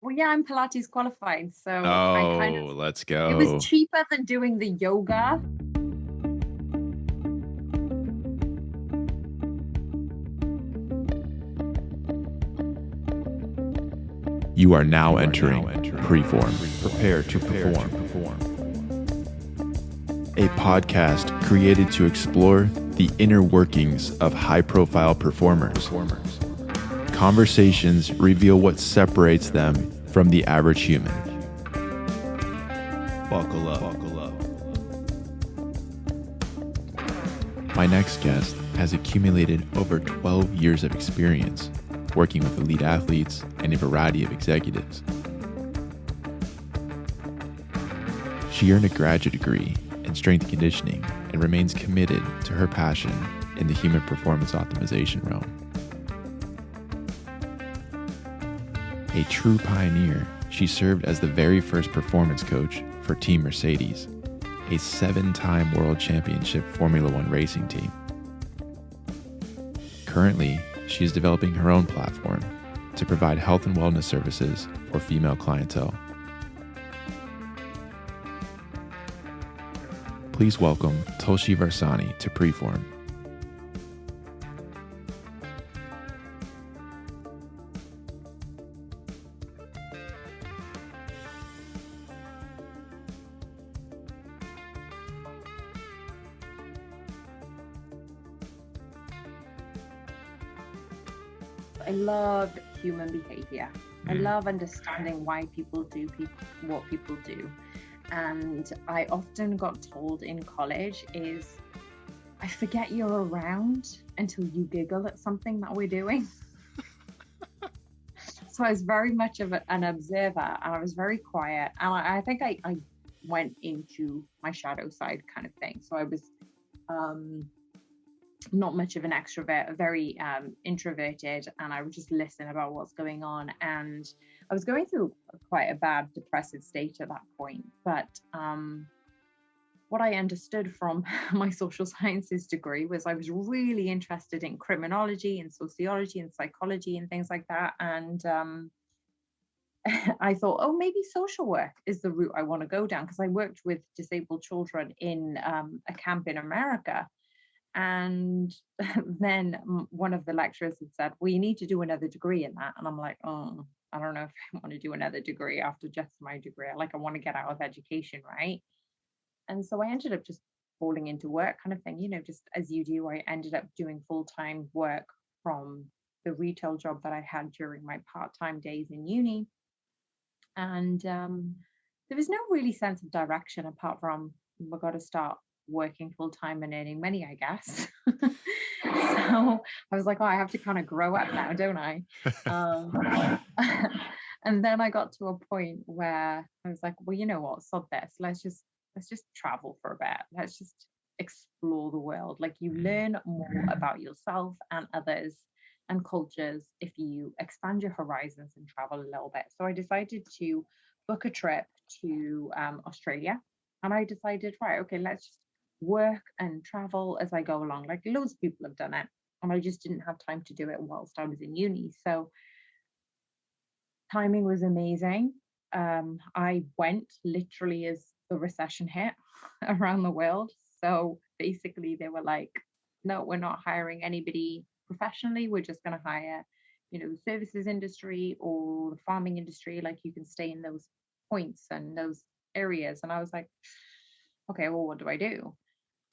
Well, yeah, I'm Pilates qualified, so Oh, let's it was go. cheaper than doing the yoga. You are now entering preFORM. Prepare to perform. A podcast created to explore the inner workings of high-profile performers. Conversations reveal what separates them from the average human. Buckle up. My next guest has accumulated over 12 years of experience working with elite athletes and a variety of executives. She earned a graduate degree in strength and conditioning and remains committed to her passion in the human performance optimization realm. A true pioneer, she served as the very first performance coach for Team Mercedes, a 7-time world championship Formula One racing team. Currently, she is developing her own platform to provide health and wellness services for female clientele. Please welcome Tulshi Varsani to preFORM. I love human behavior. I love understanding why people do what people do. And I often got told in college is, I forget you're around until you giggle at something that we're doing. So I was very much of an observer, and I was very quiet. And I think I went into my shadow side kind of thing. So I was not much of an extrovert, very introverted, and I would just listen about what's going on. And I was going through quite a bad depressive state at that point. But what I understood from my social sciences degree was I was really interested in criminology and sociology and psychology and things like that. And I thought, oh, maybe social work is the route I want to go down, because I worked with disabled children in a camp in America. And then one of the lecturers had said, well, you need to do another degree in that. And I'm like, oh, I don't know if I want to do another degree after just my degree. I want to get out of education, right? And so I ended up just falling into work kind of thing, just as you do. I ended up doing full-time work from the retail job that I had during my part-time days in uni. And there was no really sense of direction apart from, we've got to start working full time and earning money, I guess. So I was like, oh, I have to kind of grow up now, don't I? And then I got to a point where I was like, well, you know what, sod this. Let's just travel for a bit. Let's just explore the world. Like, you learn more about yourself and others and cultures if you expand your horizons and travel a little bit. So I decided to book a trip to Australia. And I decided, right, okay, let's just work and travel as I go along. Like, loads of people have done it, and I just didn't have time to do it whilst I was in uni. So timing was amazing. I went literally as the recession hit around the world. So basically they were like, no, we're not hiring anybody professionally. We're just going to hire, services industry or the farming industry. Like, you can stay in those points and those areas. And I was like, okay, well, what do I do?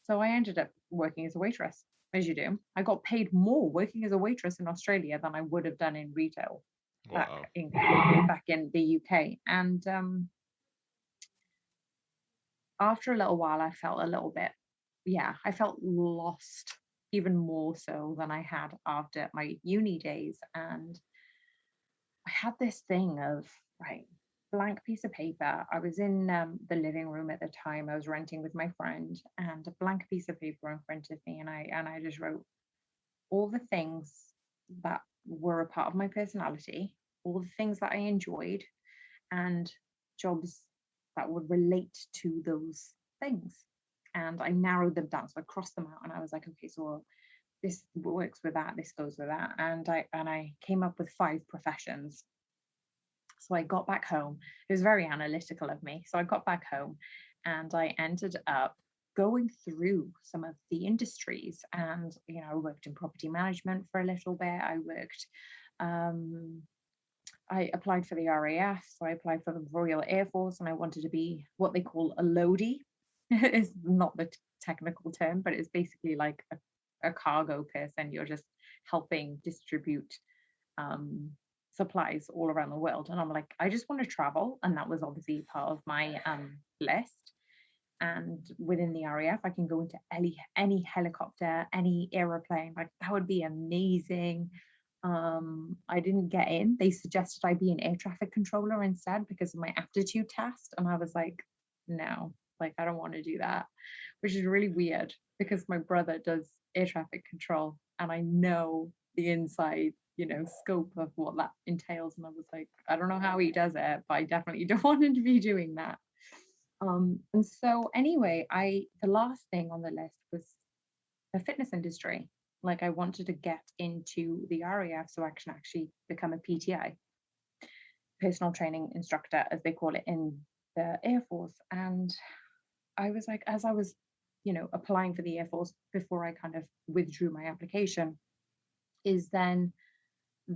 So I ended up working as a waitress, as you do. I got paid more working as a waitress in Australia than I would have done in retail back in the UK. And after a little while, I felt a little bit, I felt lost, even more so than I had after my uni days. And I had this thing of, right, blank piece of paper. I was in the living room at the time. I was renting with my friend, and a blank piece of paper in front of me, and I just wrote all the things that were a part of my personality, all the things that I enjoyed, and jobs that would relate to those things. And I narrowed them down. So I crossed them out, and I was like, okay, so this works with that, this goes with that. And I came up with 5 professions. So I got back home. It was very analytical of me. So I got back home and I ended up going through some of the industries. And, I worked in property management for a little bit. I applied for the RAF. So I applied for the Royal Air Force, and I wanted to be what they call a loadie. It's not the technical term, but it's basically like a cargo person. You're just helping distribute um, supplies all around the world. And I'm like, I just want to travel. And that was obviously part of my list. And within the RAF, I can go into any helicopter, any aeroplane. Like, that would be amazing. I didn't get in. They suggested I be an air traffic controller instead because of my aptitude test. And I was like, no, like, I don't want to do that, which is really weird because my brother does air traffic control and I know the inside, scope of what that entails. And I was like, I don't know how he does it, but I definitely don't want him to be doing that. And so anyway, the last thing on the list was the fitness industry. Like, I wanted to get into the RAF so I can actually become a PTI, personal training instructor, as they call it in the Air Force. And I was like, as I was, applying for the Air Force before I kind of withdrew my application, is then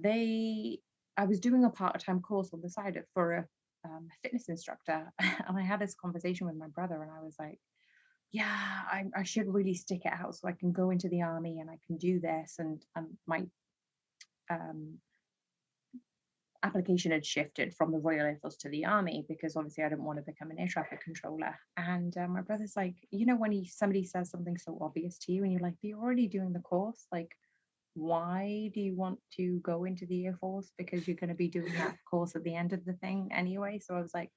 I was doing a part-time course on the side for a fitness instructor. And I had this conversation with my brother and I was like, yeah, I should really stick it out so I can go into the army and I can do this. And my application had shifted from the Royal Air Force to the army because obviously I didn't want to become an air traffic controller. And my brother's like, when somebody says something so obvious to you and you're like, but you're already doing the course, like, why do you want to go into the Air Force? Because you're going to be doing that course at the end of the thing anyway. So I was like,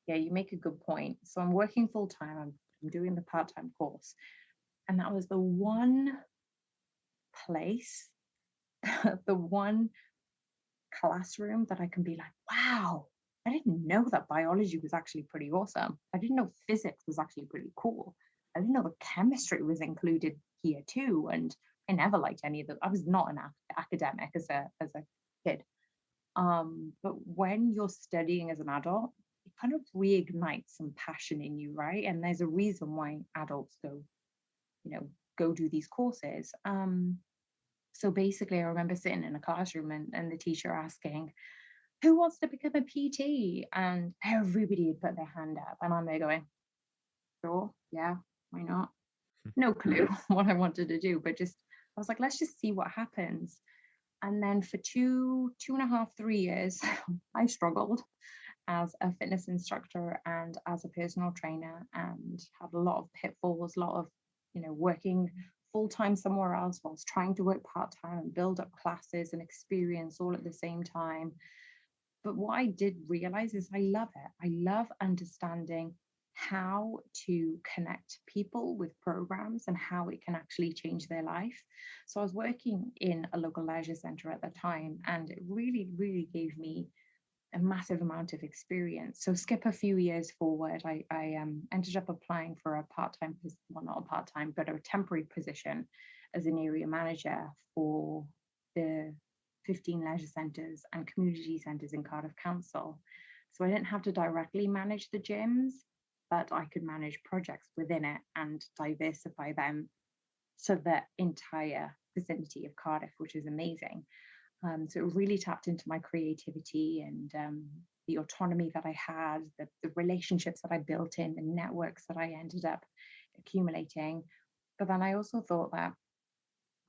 yeah, you make a good point. So I'm working full time. I'm doing the part-time course. And that was the one place, the one classroom that I can be like, wow, I didn't know that biology was actually pretty awesome. I didn't know physics was actually pretty cool. I didn't know the chemistry was included here too. And I never liked any of them. I was not an academic as a kid. But when you're studying as an adult, it kind of reignites some passion in you, right? And there's a reason why adults go do these courses. So basically, I remember sitting in a classroom and the teacher asking, who wants to become a PT? And everybody had put their hand up. And I'm there going, sure, yeah, why not? No clue what I wanted to do, but I was like, let's just see what happens. And then for 2.5, 3 years, I struggled as a fitness instructor and as a personal trainer and had a lot of pitfalls, a lot of, working full-time somewhere else whilst trying to work part-time and build up classes and experience all at the same time. But what I did realize is I love it. I love understanding how to connect people with programs and how it can actually change their life. So I was working in a local leisure center at the time, and it really, really gave me a massive amount of experience. So skip a few years forward, I ended up applying for a part-time, well, not a part-time, but a temporary position as an area manager for the 15 leisure centres and community centres in Cardiff Council. So I didn't have to directly manage the gyms, but I could manage projects within it and diversify them to the entire vicinity of Cardiff, which is amazing. So it really tapped into my creativity and the autonomy that I had, the relationships that I built in, the networks that I ended up accumulating. But then I also thought that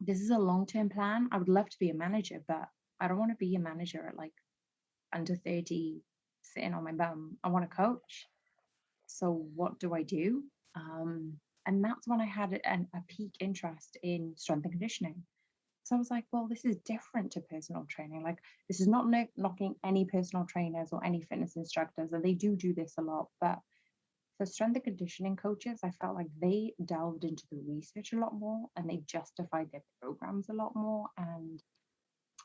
this is a long-term plan. I would love to be a manager, but I don't want to be a manager at like under 30 sitting on my bum. I want to coach. So what do I do? And that's when I had a peak interest in strength and conditioning. So I was like, well, this is different to personal training. Like, this is not knocking any personal trainers or any fitness instructors, and they do this a lot. But for strength and conditioning coaches, I felt like they delved into the research a lot more and they justified their programs a lot more. And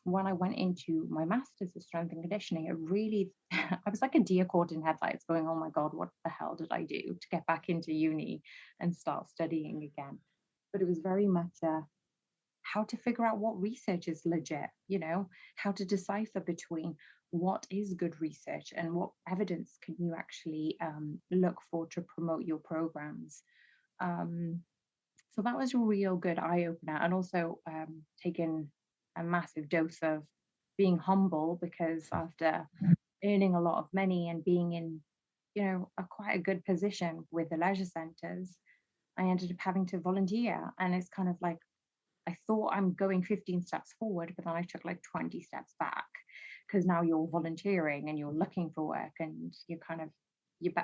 when I went into my master's of strength and conditioning, it really, I was like a deer caught in headlights going, oh my God, what the hell did I do to get back into uni and start studying again? But it was very much how to figure out what research is legit, how to decipher between what is good research and what evidence can you actually look for to promote your programs. Um, so that was a real good eye opener, and also taking a massive dose of being humble, because after earning a lot of money and being in, quite a good position with the leisure centres, I ended up having to volunteer. And it's kind of like, I thought I'm going 15 steps forward, but then I took like 20 steps back, because now you're volunteering and you're looking for work, and you're kind of,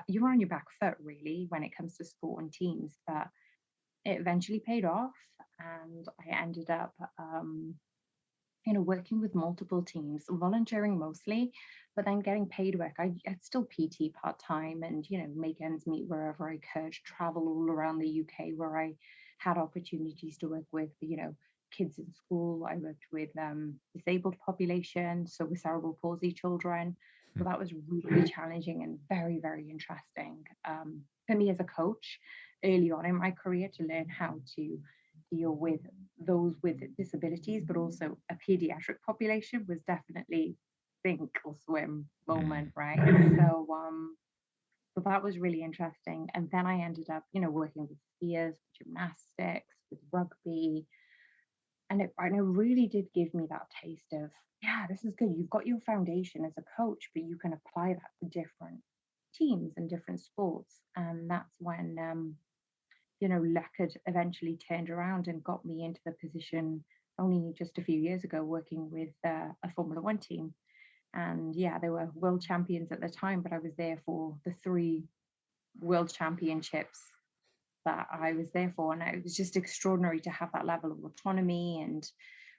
you're on your back foot really when it comes to sport and teams. But it eventually paid off, and I ended up working with multiple teams, volunteering mostly, but then getting paid work. I'd still PT part time, and make ends meet wherever I could, travel all around the UK where I had opportunities to work with, kids in school. I worked with disabled population, so with cerebral palsy children. So that was really challenging and very, very interesting for me as a coach early on in my career, to learn how to deal with those with disabilities, but also a pediatric population, was definitely sink or swim moment, right? So that was really interesting. And then I ended up, working with skiers, gymnastics, with rugby. And it really did give me that taste of, yeah, this is good. You've got your foundation as a coach, but you can apply that to different teams and different sports. And that's when luck had eventually turned around and got me into the position only just a few years ago, working with a Formula One team. And yeah, they were world champions at the time, but I was there for the 3 world championships that I was there for. And it was just extraordinary to have that level of autonomy and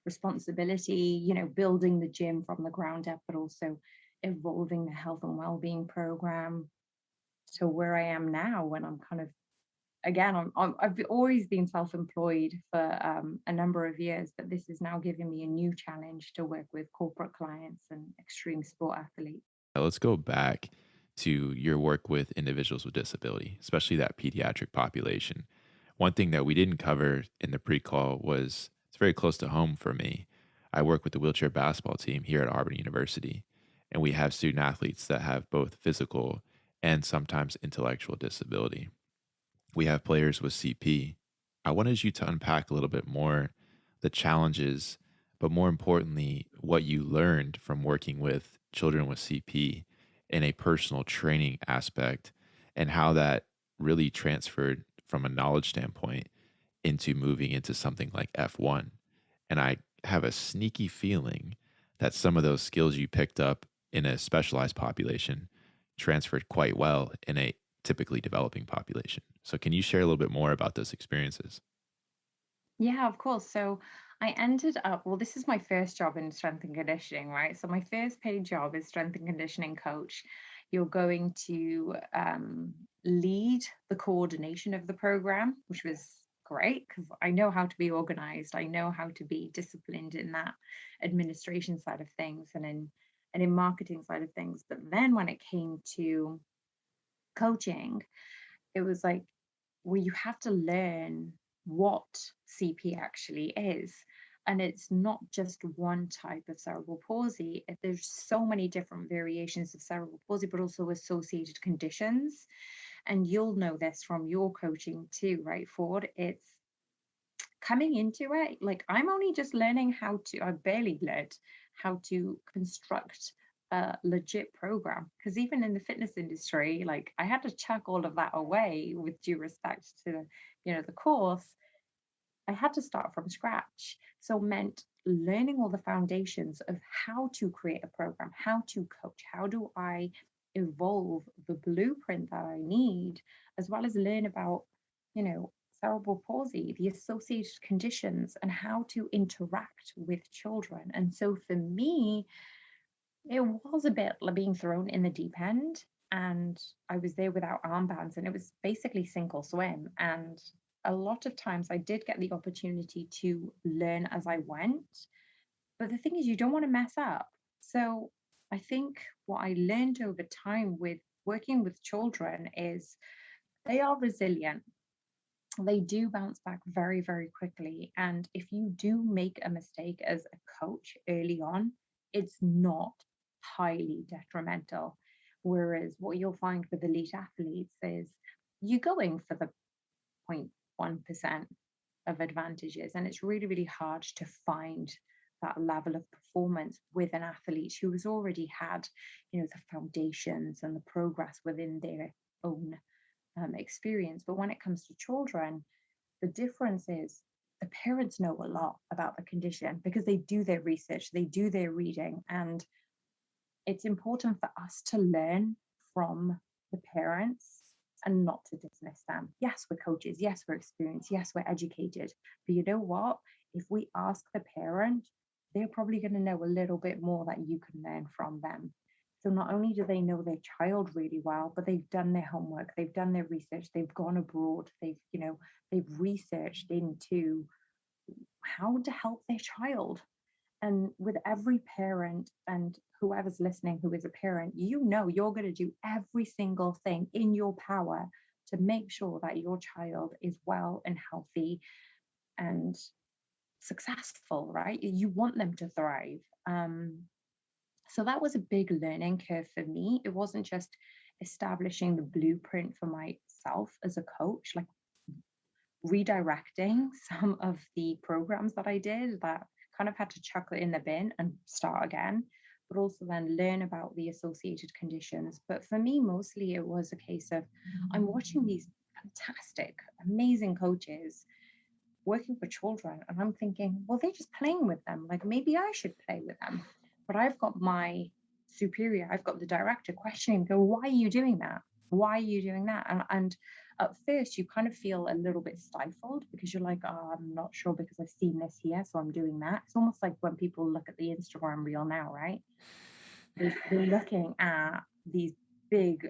responsibility, building the gym from the ground up, but also evolving the health and well-being program to where I am now, when I'm kind of, again, I've always been self-employed for a number of years, but this is now giving me a new challenge to work with corporate clients and extreme sport athletes. Let's go back to your work with individuals with disability, especially that pediatric population. One thing that we didn't cover in the pre-call was, it's very close to home for me. I work with the wheelchair basketball team here at Auburn University, and we have student athletes that have both physical and sometimes intellectual disability. We have players with CP. I wanted you to unpack a little bit more the challenges, but more importantly, what you learned from working with children with CP in a personal training aspect, and how that really transferred from a knowledge standpoint into moving into something like F1. And I have a sneaky feeling that some of those skills you picked up in a specialized population transferred quite well in a typically developing population. So can you share a little bit more about those experiences? Yeah, of course. So I ended up, well, this is my first job in strength and conditioning, right? So my first paid job is strength and conditioning coach. You're going to lead the coordination of the program, which was great because I know how to be organized. I know how to be disciplined in that administration side of things, and in marketing side of things. But then when it came to coaching, it was like, well, you have to learn what CP actually is. And it's not just one type of cerebral palsy. There's so many different variations of cerebral palsy, but also associated conditions. And you'll know this from your coaching too, right, Ford? It's coming into it, like I'm only just learning how to, I barely learned how to construct a legit program, because even in the fitness industry, like I had to chuck all of that away, with due respect to the course. I had to start from scratch, so meant learning all the foundations of how to create a program, how to coach, how do I evolve the blueprint that I need, as well as learn about you know cerebral palsy, the associated conditions, and how to interact with children. And so for me, it was a bit like being thrown in the deep end, and I was there without armbands, and it was basically sink or swim. And a lot of times I did get the opportunity to learn as I went, but the thing is, you don't want to mess up. So I think what I learned over time with working with children is they are resilient. They do bounce back very, very quickly. And if you do make a mistake as a coach early on, it's not highly detrimental. Whereas what you'll find with elite athletes is you're going for the 0.1% of advantages. And it's really, really hard to find that level of performance with an athlete who has already had, the foundations and the progress within their own experience. But when it comes to children, the difference is the parents know a lot about the condition because they do their research, they do their reading, and it's important for us to learn from the parents and not to dismiss them. Yes, we're coaches. Yes, we're experienced. Yes, we're educated. But you know what? If we ask the parent, they're probably going to know a little bit more that you can learn from them. So not only do they know their child really well, but they've done their homework, they've done their research, they've gone abroad, they've researched into how to help their child. And with every parent and whoever's listening who is a parent, you're going to do every single thing in your power to make sure that your child is well and healthy and successful, right? You want them to thrive. So that was a big learning curve for me. It wasn't just establishing the blueprint for myself as a coach, like redirecting some of the programs that I did that kind of had to chuck it in the bin and start again, but also then learn about the associated conditions. But for me, mostly it was a case of I'm watching these fantastic, amazing coaches working for children, and I'm thinking, well, they're just playing with them. Like maybe I should play with them. But I've got my superior, I've got the director questioning, go, why are you doing that? Why are you doing that? And at first you kind of feel a little bit stifled because you're like, oh, I'm not sure because I've seen this here, so I'm doing that. It's almost like when people look at the Instagram reel now, right? They're looking at these big,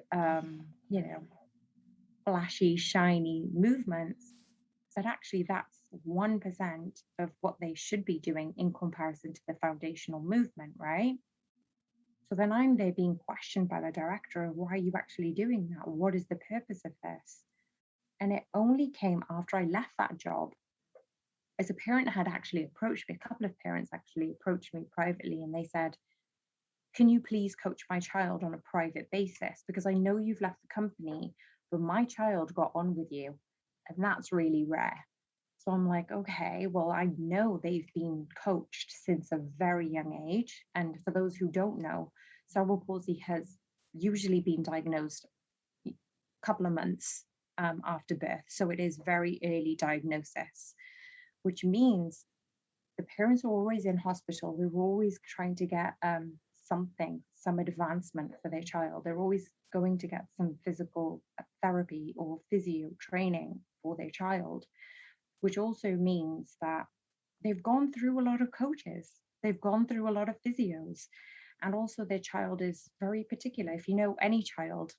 flashy, shiny movements, but actually that's 1% of what they should be doing in comparison to the foundational movement, right? So then I'm there being questioned by the director, why are you actually doing that? What is the purpose of this? And it only came after I left that job, as a parent had actually approached me, a couple of parents actually approached me privately, and they said, can you please coach my child on a private basis? Because I know you've left the company, but my child got on with you, and that's really rare. So I'm like, okay, well, I know they've been coached since a very young age. And for those who don't know, cerebral palsy has usually been diagnosed a couple of months after birth. So it is very early diagnosis, which means the parents are always in hospital. They're always trying to get some advancement for their child. They're always going to get some physical therapy or physio training for their child, which also means that they've gone through a lot of coaches, they've gone through a lot of physios, and also their child is very particular. If you know any child,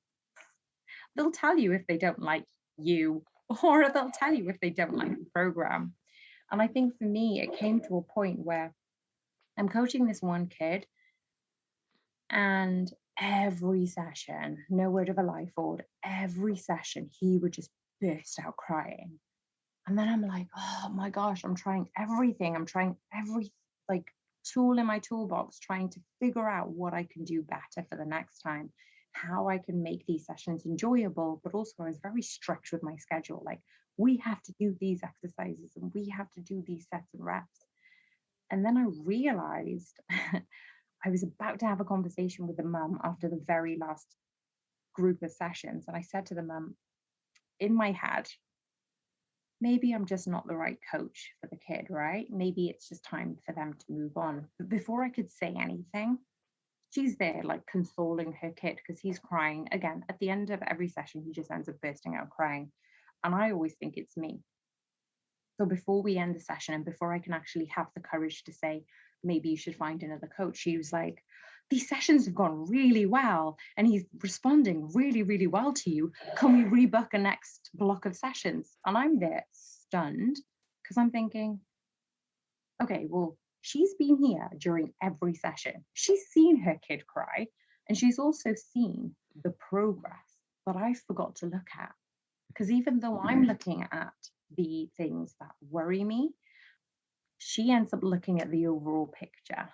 they'll tell you if they don't like you, or they'll tell you if they don't like the program. And I think for me, it came to a point where I'm coaching this one kid, and every session, no word of a lie forward, every session, he would just burst out crying. And then I'm like, oh my gosh, I'm trying everything. I'm trying every like tool in my toolbox, trying to figure out what I can do better for the next time, how I can make these sessions enjoyable. But also, I was very strict with my schedule. Like, we have to do these exercises and we have to do these sets and reps. And then I realized I was about to have a conversation with the mum after the very last group of sessions. And I said to the mum, in my head, maybe I'm just not the right coach for the kid, right? Maybe it's just time for them to move on. But before I could say anything, she's there like consoling her kid because he's crying. Again, at the end of every session, he just ends up bursting out crying. And I always think it's me. So before we end the session and before I can actually have the courage to say, maybe you should find another coach, she was like, these sessions have gone really well and he's responding really, really well to you. Can we rebook a next block of sessions? And I'm there stunned because I'm thinking, okay, well, she's been here during every session. She's seen her kid cry and she's also seen the progress that I forgot to look at. Because even though I'm looking at the things that worry me, she ends up looking at the overall picture.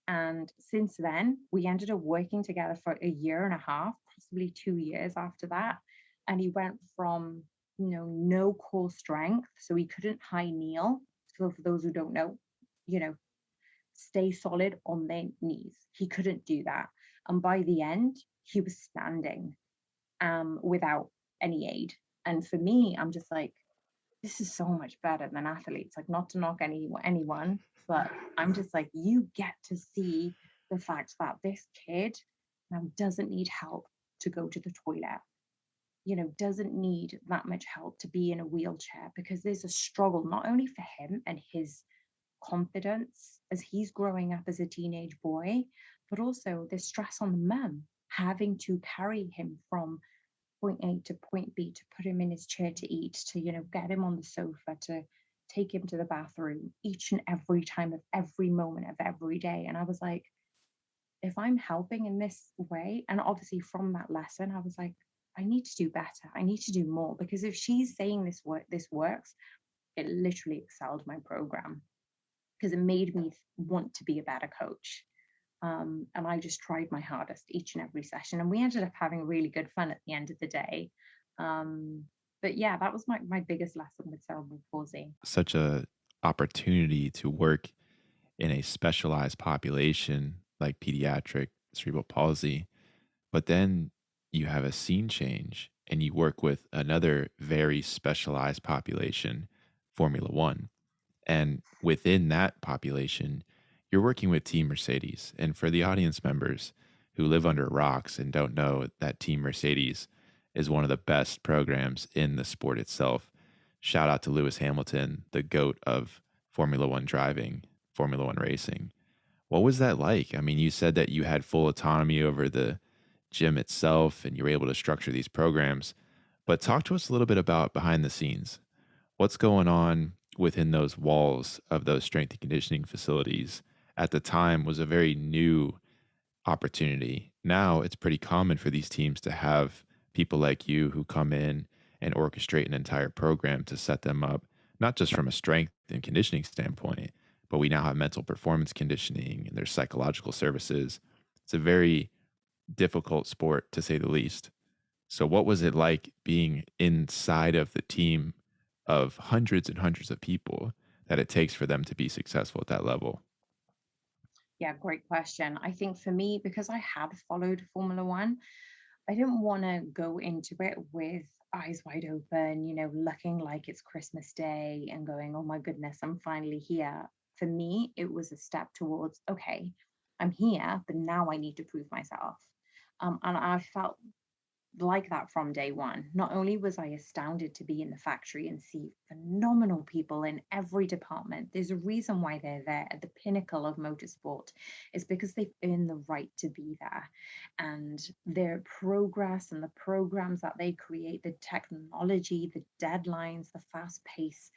And since then, we ended up working together for a year and a half, possibly 2 years after that. And he went from, no core strength, so he couldn't high kneel. So for those who don't know, you know, stay solid on their knees. He couldn't do that. And by the end, he was standing without any aid. And for me, I'm just like, this is so much better than athletes. Like, not to knock anyone, but I'm just like, you get to see the fact that this kid now doesn't need help to go to the toilet, doesn't need that much help to be in a wheelchair, because there's a struggle not only for him and his confidence as he's growing up as a teenage boy, but also the stress on the mum having to carry him from point A to point B, to put him in his chair to eat, to, get him on the sofa, to take him to the bathroom each and every time of every moment of every day. And I was like, if I'm helping in this way, and obviously from that lesson, I was like, I need to do better. I need to do more, because if she's saying this works, it literally excelled my program, because it made me want to be a better coach. And I just tried my hardest each and every session. And we ended up having really good fun at the end of the day. But yeah, that was my biggest lesson with cerebral palsy. Such a opportunity to work in a specialized population like pediatric cerebral palsy, but then you have a scene change and you work with another very specialized population, Formula One. And within that population, you're working with Team Mercedes. And for the audience members who live under rocks and don't know that Team Mercedes is one of the best programs in the sport itself, shout out to Lewis Hamilton, the GOAT of Formula One driving, Formula One racing. What was that like? I mean, you said that you had full autonomy over the gym itself and you were able to structure these programs, but talk to us a little bit about behind the scenes. What's going on within those walls of those strength and conditioning facilities? At the time was a very new opportunity. Now it's pretty common for these teams to have people like you who come in and orchestrate an entire program to set them up, not just from a strength and conditioning standpoint, but we now have mental performance conditioning and there's psychological services. It's a very difficult sport to say the least. So, what was it like being inside of the team of hundreds and hundreds of people that it takes for them to be successful at that level? Yeah, great question. I think for me, because I had followed Formula One, I didn't want to go into it with eyes wide open, looking like it's Christmas Day and going, oh my goodness, I'm finally here. For me, it was a step towards, okay, I'm here, but now I need to prove myself. And I felt like that from day one. Not only was I astounded to be in the factory and see phenomenal people in every department, there's a reason why they're there at the pinnacle of motorsport, is because they've earned the right to be there. And their progress and the programs that they create, the technology, the deadlines, the fast pace,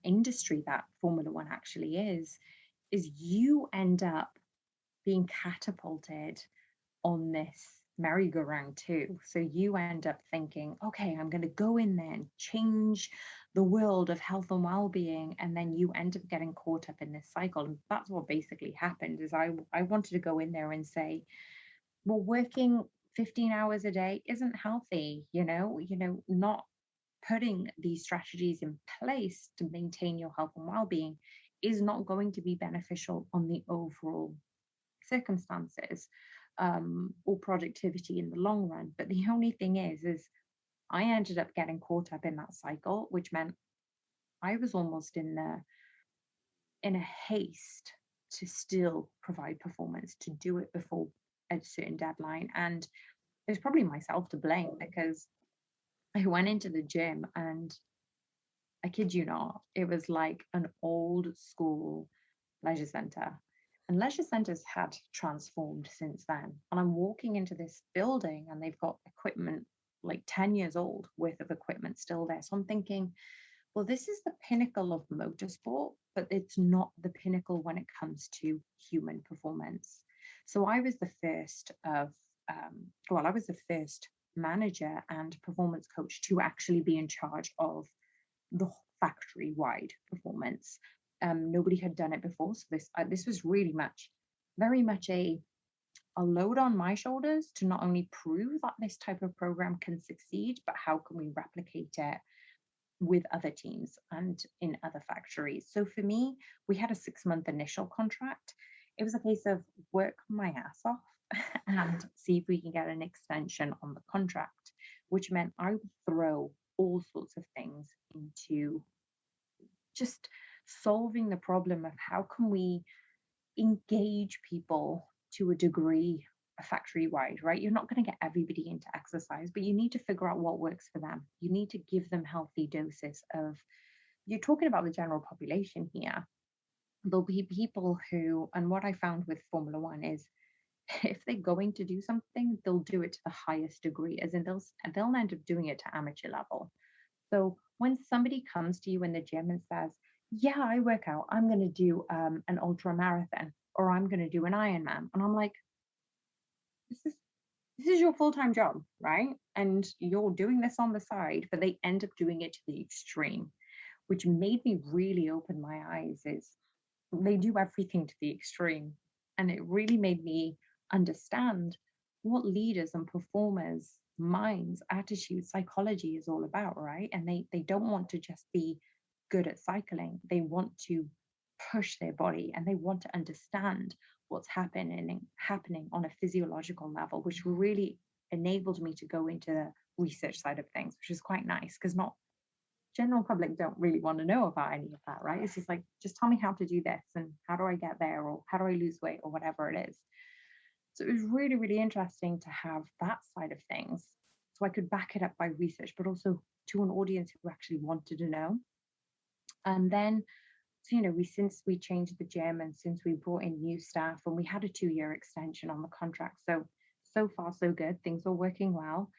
industry that Formula One actually is you end up being catapulted on this merry-go-round too. So you end up thinking, okay, I'm going to go in there and change the world of health and well-being, and then you end up getting caught up in this cycle. And that's what basically happened. Is I wanted to go in there and say, well, working 15 hours a day isn't healthy, not putting these strategies in place to maintain your health and well-being is not going to be beneficial on the overall circumstances, or productivity in the long run. But the only thing is I ended up getting caught up in that cycle, which meant I was almost in a haste to still provide performance, to do it before a certain deadline. And there's probably myself to blame, because I went into the gym and I kid you not, it was like an old school leisure center. And leisure centers had transformed since then. And I'm walking into this building and they've got equipment like 10 years old worth of equipment still there. So I'm thinking, well, this is the pinnacle of motorsport, but it's not the pinnacle when it comes to human performance. So I was the first I was the first manager and performance coach to actually be in charge of the factory wide performance. Nobody had done it before. So this was really much very much a load on my shoulders to not only prove that this type of program can succeed, but how can we replicate it with other teams and in other factories. So for me, we had a 6-month initial contract. It was a case of work my ass off and see if we can get an extension on the contract, which meant I would throw all sorts of things into just solving the problem of how can we engage people to a degree factory wide, right? You're not going to get everybody into exercise, but you need to figure out what works for them. You need to give them healthy doses of, you're talking about the general population here. There'll be people who, and what I found with Formula One is if they're going to do something, they'll do it to the highest degree, as in they'll end up doing it to amateur level. So when somebody comes to you in the gym and says, "Yeah, I work out. I'm going to do an ultra marathon, or I'm going to do an Ironman," and I'm like, "This is this is your full-time job, right? And you're doing this on the side," but they end up doing it to the extreme, which made me really open my eyes. Is they do everything to the extreme, and it really made me understand what leaders and performers minds, attitude, psychology is all about, right? And they don't want to just be good at cycling. They want to push their body, and they want to understand what's happening on a physiological level, which really enabled me to go into the research side of things, which is quite nice because not general public don't really want to know about any of that, right? It's just like, just tell me how to do this and how do I get there, or how do I lose weight, or whatever it is. So it was really, really interesting to have that side of things. So I could back it up by research, but also to an audience who actually wanted to know. And then, so, since we changed the gym and since we brought in new staff, and we had a 2-year extension on the contract. So far, so good. Things are working well.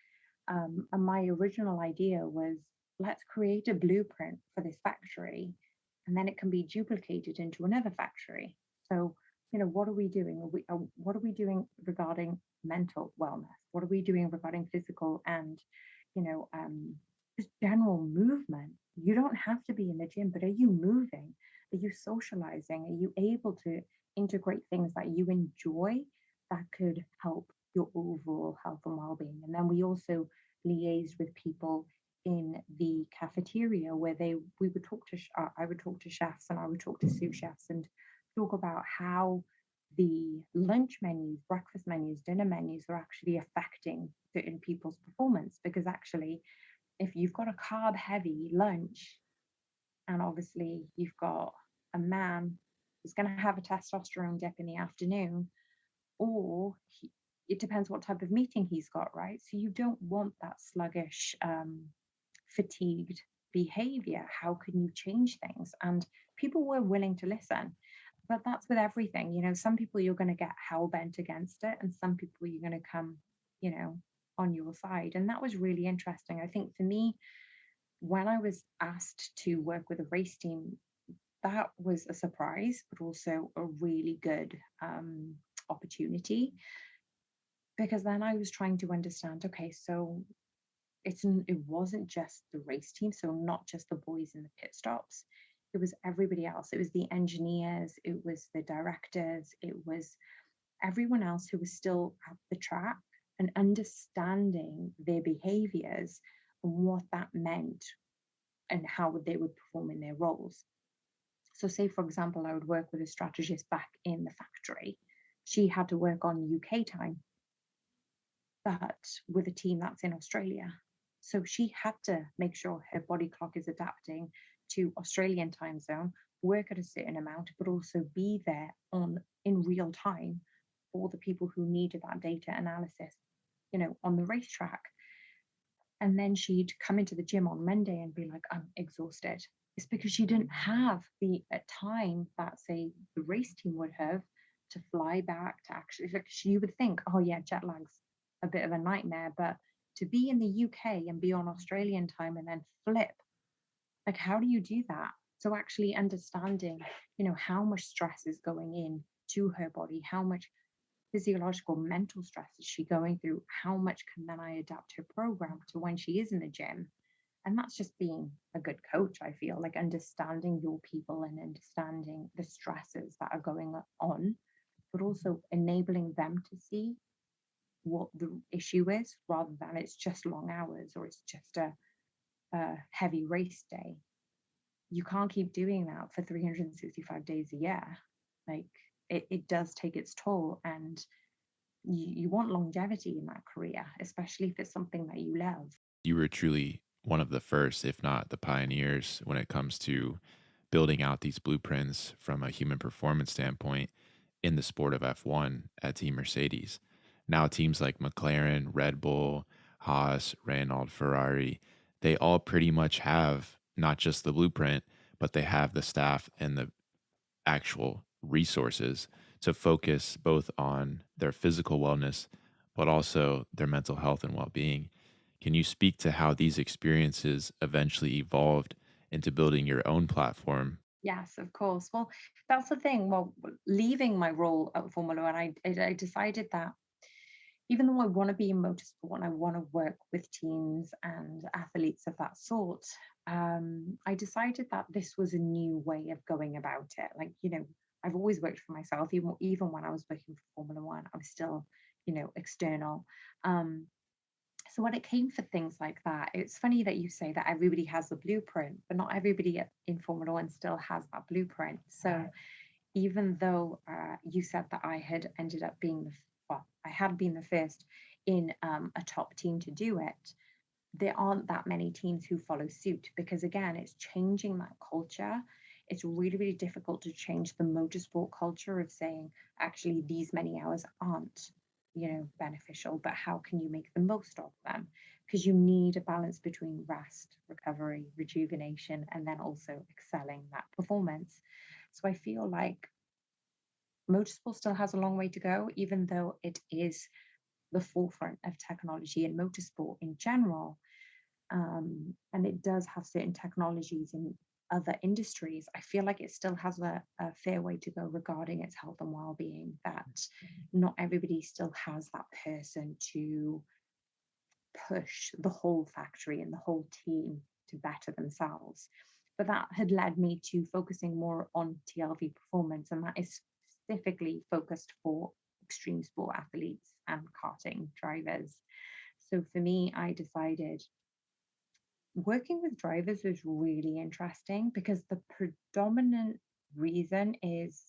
And my original idea was, let's create a blueprint for this factory, and then it can be duplicated into another factory. So, what are we doing? What are we doing regarding mental wellness? What are we doing regarding physical and, you know, um, just general movement? You don't have to be in the gym, but are you moving? Are you socializing? Are you able to integrate things that you enjoy that could help your overall health and well-being? And then we also liaised with people in the cafeteria where we would talk to I would talk to chefs, and I would talk to sous chefs and talk about how the lunch menus, breakfast menus, dinner menus are actually affecting certain people's performance. Because actually, if you've got a carb heavy lunch, and obviously you've got a man who's going to have a testosterone dip in the afternoon, or it depends what type of meeting he's got, right? So you don't want that sluggish, fatigued behavior. How can you change things? And people were willing to listen. But that's with everything. Some people you're going to get hell bent against it, and some people you're going to come, you know, on your side. And that was really interesting. I think for me, when I was asked to work with a race team, that was a surprise, but also a really good opportunity, because then I was trying to understand, okay, so it wasn't just the race team, so not just the boys in the pit stops. It was everybody else. It was the engineers, it was the directors, it was everyone else who was still at the track, and understanding their behaviors and what that meant and how they would perform in their roles. So, say, for example, I would work with a strategist back in the factory. She had to work on UK time, but with a team that's in Australia. So she had to make sure her body clock is adapting to Australian time zone, work at a certain amount, but also be there in real time for the people who needed that data analysis, on the racetrack. And then she'd come into the gym on Monday and be like, "I'm exhausted." It's because she didn't have the time that, say, the race team would have to fly back to actually, like, you would think, oh, yeah, jet lag's a bit of a nightmare. But to be in the UK and be on Australian time and then flip, like, how do you do that? So actually understanding, how much stress is going in to her body, how much physiological, mental stress is she going through? How much can then I adapt her program to when she is in the gym? And that's just being a good coach, I feel, like understanding your people and understanding the stresses that are going on but also enabling them to see what the issue is rather than it's just long hours or it's just a heavy race day. You can't keep doing that for 365 days a year. Like it does take its toll, and you want longevity in that career, especially if it's something that you love. You were truly one of the first, if not the pioneers, when it comes to building out these blueprints from a human performance standpoint in the sport of F1 at Team Mercedes. Now, teams like McLaren, Red Bull, Haas, Renault, Ferrari, they all pretty much have not just the blueprint, but they have the staff and the actual resources to focus both on their physical wellness, but also their mental health and well being. Can you speak to how these experiences eventually evolved into building your own platform? Yes, of course. Well, that's the thing. Well, leaving my role at Formula One, I decided that even though I want to be in motorsport and I want to work with teams and athletes of that sort, I decided that this was a new way of going about it. Like, I've always worked for myself, even when I was working for Formula One, I was still, external. Um, so when it came for things like that, it's funny that you say that everybody has a blueprint, but not everybody in Formula One still has that blueprint. So even though you said that I had ended up being I had been the first in a top team to do it, there aren't that many teams who follow suit because, again, it's changing that culture. It's really, really difficult to change the motorsport culture of saying, actually, these many hours aren't, beneficial, but how can you make the most of them? Because you need a balance between rest, recovery, rejuvenation, and then also excelling that performance. So I feel like motorsport still has a long way to go, even though it is the forefront of technology in motorsport in general. And it does have certain technologies in other industries. I feel like it still has a fair way to go regarding its health and well-being, that not everybody still has that person to push the whole factory and the whole team to better themselves. But that had led me to focusing more on TLV performance, and that is specifically focused for extreme sport athletes and karting drivers. So for me, I decided working with drivers is really interesting because the predominant reason is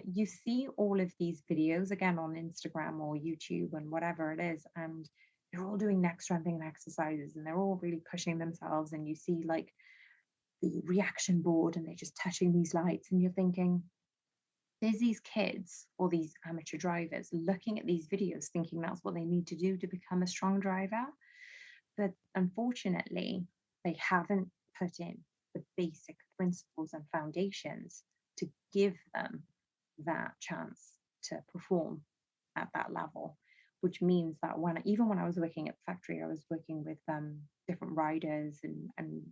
you see all of these videos again on Instagram or YouTube and whatever it is, and they're all doing neck strengthening exercises and they're all really pushing themselves. And you see like the reaction board and they're just touching these lights, and you're thinking, there's these kids or these amateur drivers looking at these videos thinking that's what they need to do to become a strong driver. But unfortunately, they haven't put in the basic principles and foundations to give them that chance to perform at that level. Which means that even when I was working at the factory, I was working with different riders and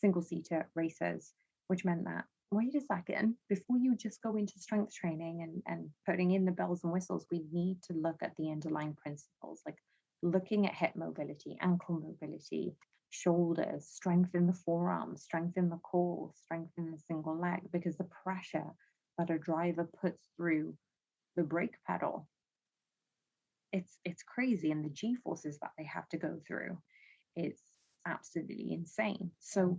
single seater racers, which meant that, wait a second, before you just go into strength training and putting in the bells and whistles, we need to look at the underlying principles, like looking at hip mobility, ankle mobility, shoulders, strengthen the forearms, strengthen the core, strengthen the single leg, because the pressure that a driver puts through the brake pedal, it's crazy, and the G forces that they have to go through, it's absolutely insane. So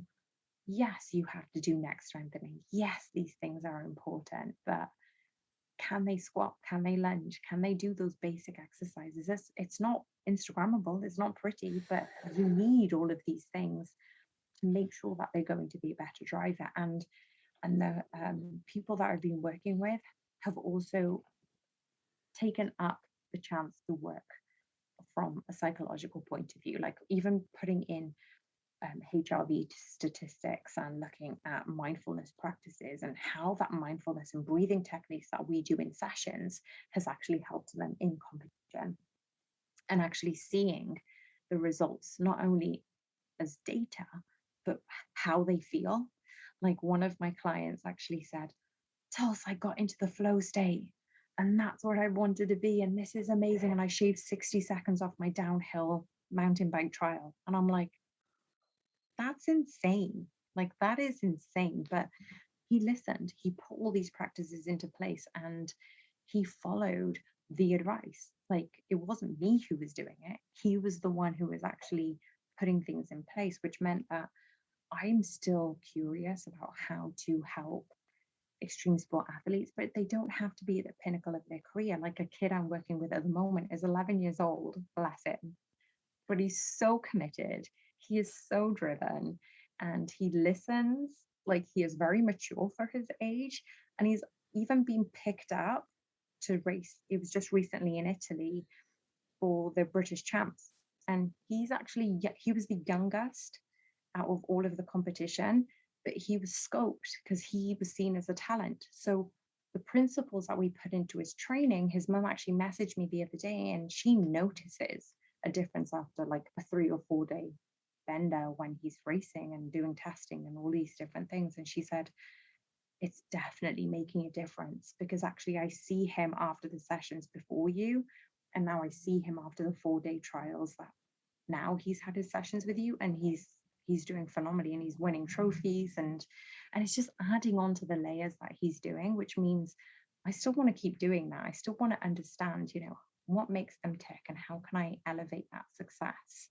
yes, you have to do neck strengthening. Yes, these things are important, but can they squat? Can they lunge? Can they do those basic exercises? It's not Instagrammable, it's not pretty, but you need all of these things to make sure that they're going to be a better driver. And the people that I've been working with have also taken up the chance to work from a psychological point of view, like even putting in HRV statistics and looking at mindfulness practices and how that mindfulness and breathing techniques that we do in sessions has actually helped them in competition, and actually seeing the results not only as data, but how they feel. Like one of my clients actually said, Tulse, I got into the flow state and that's what I wanted to be. And this is amazing. And I shaved 60 seconds off my downhill mountain bike trial. And I'm like, that's insane. Like that is insane. But he listened, he put all these practices into place, and he followed the advice. Like, it wasn't me who was doing it, he was the one who was actually putting things in place, which meant that I'm still curious about how to help extreme sport athletes, but they don't have to be at the pinnacle of their career. Like, a kid I'm working with at the moment is 11 years old, bless him, but he's so committed. He is so driven, and he listens. Like, he is very mature for his age, and he's even been picked up to race. It was just recently in Italy for the British champs, and he's actually, he was the youngest out of all of the competition, but he was scoped because he was seen as a talent. So the principles that we put into his training, his mum actually messaged me the other day, and she notices a difference after like a 3 or 4 day bender when he's racing and doing testing and all these different things. And she said, it's definitely making a difference, because actually I see him after the sessions before you, and now I see him after the 4 day trials, that now he's had his sessions with you, and he's doing phenomenally, and he's winning trophies, and it's just adding on to the layers that he's doing, which means I still want to keep doing that. I still want to understand, what makes them tick and how can I elevate that success,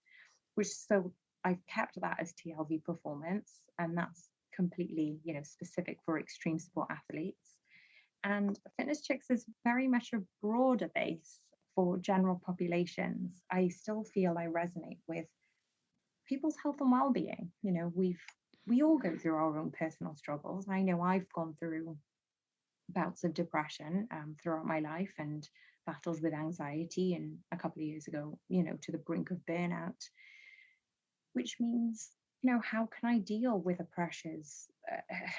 which, so I've kept that as TLV performance, and that's completely, specific for extreme sport athletes. And Fitness Chicks is very much a broader base for general populations. I still feel I resonate with people's health and well-being. We all go through our own personal struggles. I know I've gone through bouts of depression throughout my life, and battles with anxiety, and a couple of years ago, to the brink of burnout, which means, how can I deal with the pressures,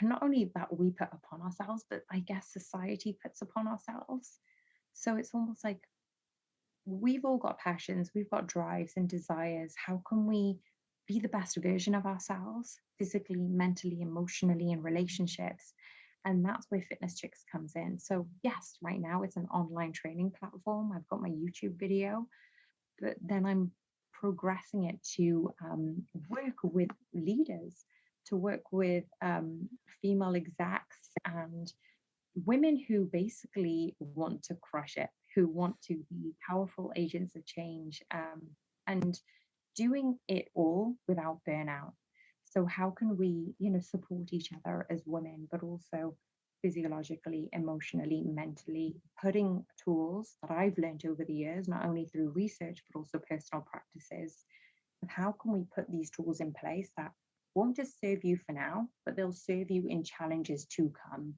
not only that we put upon ourselves, but I guess society puts upon ourselves. So it's almost like we've all got passions, we've got drives and desires. How can we be the best version of ourselves, physically, mentally, emotionally, in relationships? And that's where Fitness Chicks comes in. So yes, right now it's an online training platform. I've got my YouTube video, but then I'm progressing it to work with leaders, to work with female execs and women who basically want to crush it, who want to be powerful agents of change, and doing it all without burnout. So how can we, support each other as women, but also physiologically, emotionally, mentally, putting tools that I've learned over the years, not only through research, but also personal practices, of how can we put these tools in place that won't just serve you for now, but they'll serve you in challenges to come.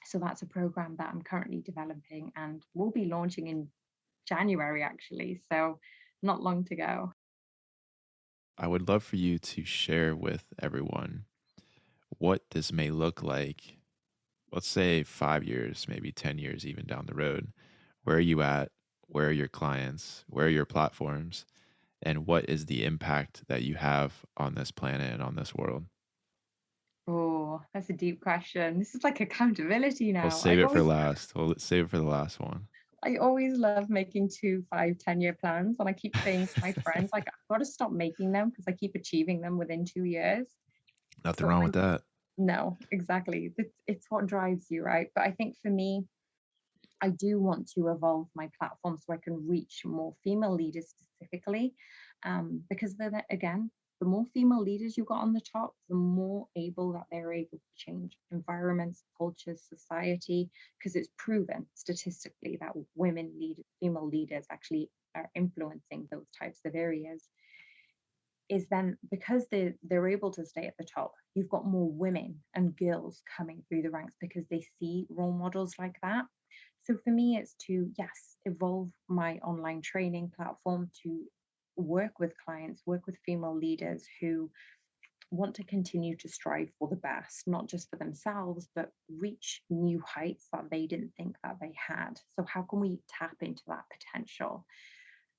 So that's a program that I'm currently developing, and we'll be launching in January, actually. So not long to go. I would love for you to share with everyone what this may look like, let's say 5 years, maybe 10 years, even down the road. Where are you at? Where are your clients? Where are your platforms? And what is the impact that you have on this planet and on this world? Oh, that's a deep question. This is like accountability We'll now. save it for last. We'll save it for the last one. I always love making 2, 5, 10 year plans. And I keep saying to my friends, like, I've got to stop making them because I keep achieving them within 2 years. Nothing But wrong with that. no, exactly. It's what drives you, right? But I think for me, I do want to evolve my platform so I can reach more female leaders specifically, because then again, the more female leaders you got on the top, the more able that they're able to change environments, cultures, society, because it's proven statistically that female leaders actually are influencing those types of areas. Is then because they're able to stay at the top, you've got more women and girls coming through the ranks because they see role models like that. So for me, it's to, yes, evolve my online training platform to work with clients, work with female leaders who want to continue to strive for the best, not just for themselves, but reach new heights that they didn't think that they had. So how can we tap into that potential?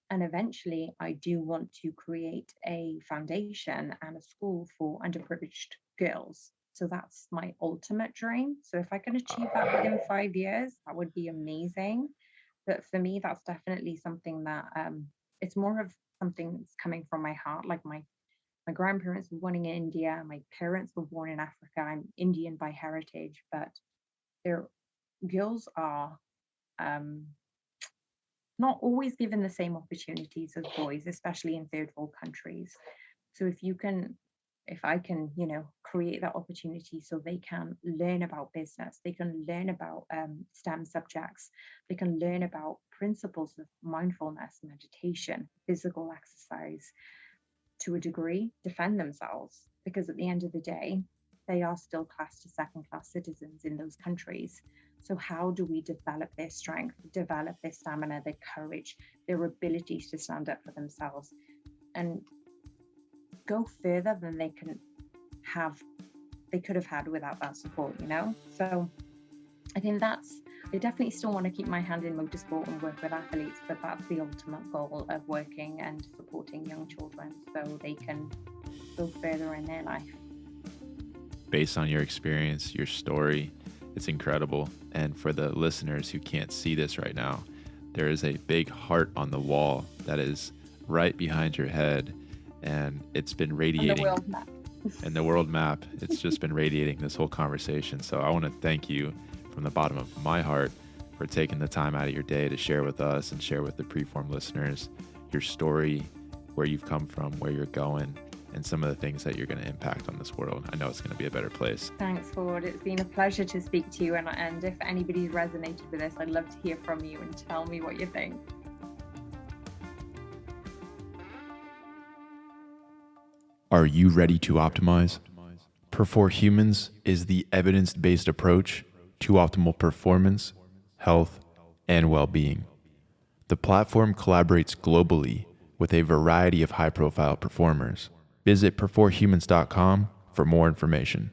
And eventually, I do want to create a foundation and a school for underprivileged girls. So that's my ultimate dream. So if I can achieve that within 5 years, that would be amazing. But for me, that's definitely something that it's more of something that's coming from my heart, like my My grandparents were born in India. My parents were born in Africa. I'm Indian by heritage, but their girls are um, not always given the same opportunities as boys, especially in third world countries. So if I can, create that opportunity so they can learn about business, they can learn about STEM subjects, they can learn about principles of mindfulness, meditation, physical exercise, to a degree, defend themselves, because at the end of the day, they are still classed as second class citizens in those countries. So, how do we develop their strength, develop their stamina, their courage, their abilities to stand up for themselves and go further than they could have had without that support, So I think I definitely still want to keep my hand in motorsport and work with athletes, but that's the ultimate goal of working and supporting young children so they can go further in their life. Based on your experience, your story, it's incredible. And for the listeners who can't see this right now, there is a big heart on the wall that is right behind your head, and it's been radiating. And the world map. And the world map, it's just been radiating this whole conversation. So I want to thank you from the bottom of my heart for taking the time out of your day to share with us and share with the preFORM listeners your story, where you've come from, where you're going, and some of the things that you're going to impact on this world. I know it's going to be a better place. Thanks, Ford. It's been a pleasure to speak to you. And if anybody's resonated with this, I'd love to hear from you and tell me what you think. Are you ready to optimize? perfor Humans is the evidence-based approach to optimal performance, health, and well-being. The platform collaborates globally with a variety of high-profile performers. Visit perforhumans.com for more information.